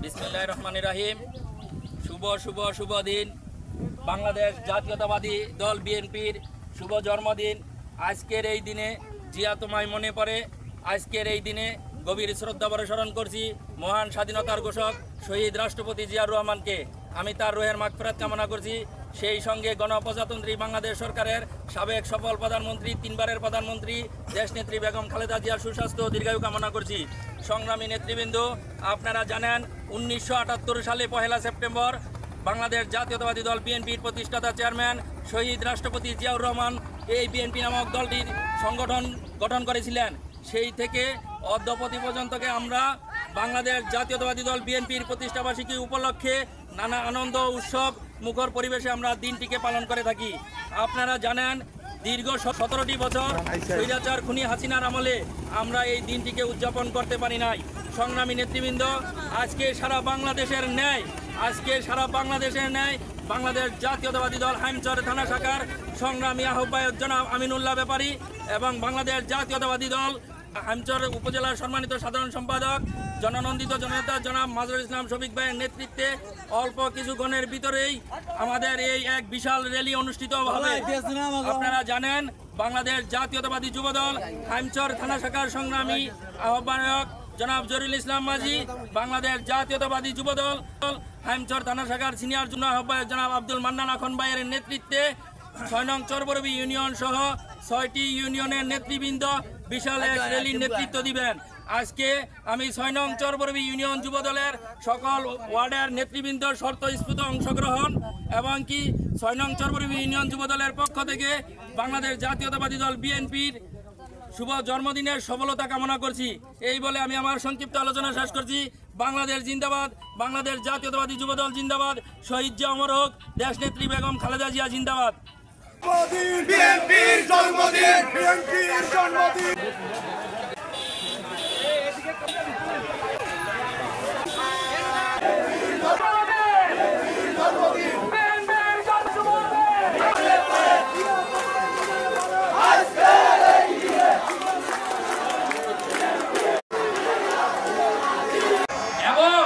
বিসমিল্লাহির রহমানির রহিম। শুভ শুভ শুভ দিন। বাংলাদেশ জাতীয়তাবাদী দল বিএনপির শুভ জন্মদিন। আজকের এই দিনে জিয়া তোমায় মনে পড়ে। আজকের এই দিনে গভীর শ্রদ্ধাভরে স্মরণ করছি মহান স্বাধীনতার ঘোষক শহীদ রাষ্ট্রপতি জিয়াউর রহমানকে। আমি তার রুহের মাগফিরাত কামনা করছি। সেই সঙ্গে গণপ্রজাতন্ত্রী বাংলাদেশ সরকারের সাবেক সফল প্রধানমন্ত্রী, তিনবারের প্রধানমন্ত্রী দেশনেত্রী বেগম খালেদা জিয়ার সুস্বাস্থ্য ও দীর্ঘায়ু কামনা করছি। সংগ্রামী নেতৃবৃন্দ, আপনারা জানেন 1978 সালে 1 সেপ্টেম্বর বাংলাদেশ জাতীয়তাবাদী দল বিএনপির প্রতিষ্ঠাতা চেয়ারম্যান শহীদ রাষ্ট্রপতি জিয়াউর রহমান এই বিএনপি নামক দলটির সংগঠন গঠন করেছিলেন। সেই থেকে অদ্যপতি পর্যন্তকে আমরা বাংলাদেশ জাতীয়তাবাদী দল বিএনপির প্রতিষ্ঠাবার্ষিকী উপলক্ষে নানা আনন্দ উৎসব মুখর পরিবেশে আমরা দিনটিকে পালন করে থাকি। আপনারা জানেন দীর্ঘ 17টি বছর স্বৈরাচার খুনি হাসিনার আমলে আমরা এই দিনটিকে উদযাপন করতে পারি নাই। সংগ্রামী নেতৃবৃন্দ, আজকে সারা বাংলাদেশের ন্যায় বাংলাদেশ জাতীয়তাবাদী দল হাইমচর থানা শাখার সংগ্রামী আহ্বায়ক জনাব আমিনুল্লাহ ব্যাপারী এবং বাংলাদেশ জাতীয়তাবাদী দল হাইমচর উপজেলার সম্মানিত সাধারণ সম্পাদক জননন্দিত জননেতা জনাব মাজহারুল ইসলাম শফিক ভাইয়ের নেতৃত্বে অল্প কিছুক্ষণের ভিতরেই আমাদের এই এক বিশাল র্যালি অনুষ্ঠিত হবে। আপনারা জানেন বাংলাদেশ জাতীয়তাবাদী যুবদল হাইমচর থানা শাখার সংগ্রামী আহ্বায়ক জনাব জহিরুল ইসলাম মাঝি, বাংলাদেশ জাতীয়তাবাদী যুবদল হাইমচর থানা শাখার সিনিয়র যুগ্ম আহ্বায়ক জনাব আব্দুল মান্নান আখন ভাইয়ের নেতৃত্বে 6 নং চরবরবী ইউনিয়ন সহ 6টি ইউনিয়নের নেতৃবৃন্দ বিশাল এক র্যালির নেতৃত্ব দিবেন। আজকে আমি 6 নং চরবরবী ইউনিয়ন যুবদলের সকল ওয়ার্ডের নেতৃবৃন্দর স্বতঃস্ফূর্ত অংশগ্রহণ এবং কি 6 নং চরবরবী ইউনিয়ন যুবদলের পক্ষ থেকে বাংলাদেশ জাতীয়তাবাদী দল বিএনপির শুভ জন্মদিনের সফলতা কামনা করছি। এই বলে আমি আমার সংক্ষিপ্ত আলোচনা শেষ করছি। বাংলাদেশ জিন্দাবাদ, বাংলাদেশ জাতীয়তাবাদী যুবদল জিন্দাবাদ, শহীদ জিয়া অমর হোক, দেশনেত্রী বেগম খালেদা জিয়া জিন্দাবাদ। বিএনপির জন্মদিন, বিএনপির জন্মদিন। এবং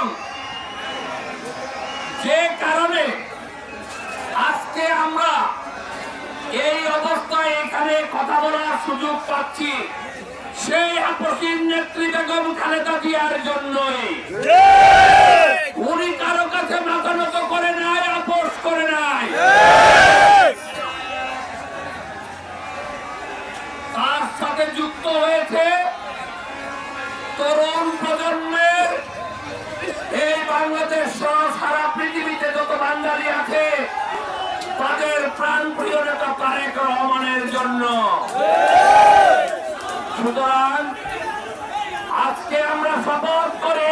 যে কারণে আজকে আমরা এই অবস্থায় এখানে কথা বলার সুযোগ পাচ্ছি, সেই আপসীন নেত্রী বেগম খালেদা জিয়ার জন্যই। উনি কারো কাছে মাথা নত করে নাই, আপোষ করে নাই। তার সাথে যুক্ত হয়েছে তরুণ প্রজন্মের, এই বাংলাদেশ সহ সারা পৃথিবীতে যত বাঙালি আছে তাদের প্রাণ প্রিয় নেতা তারেক রহমানের জন্য। সুতরাং আজকে আমরা শপথ করে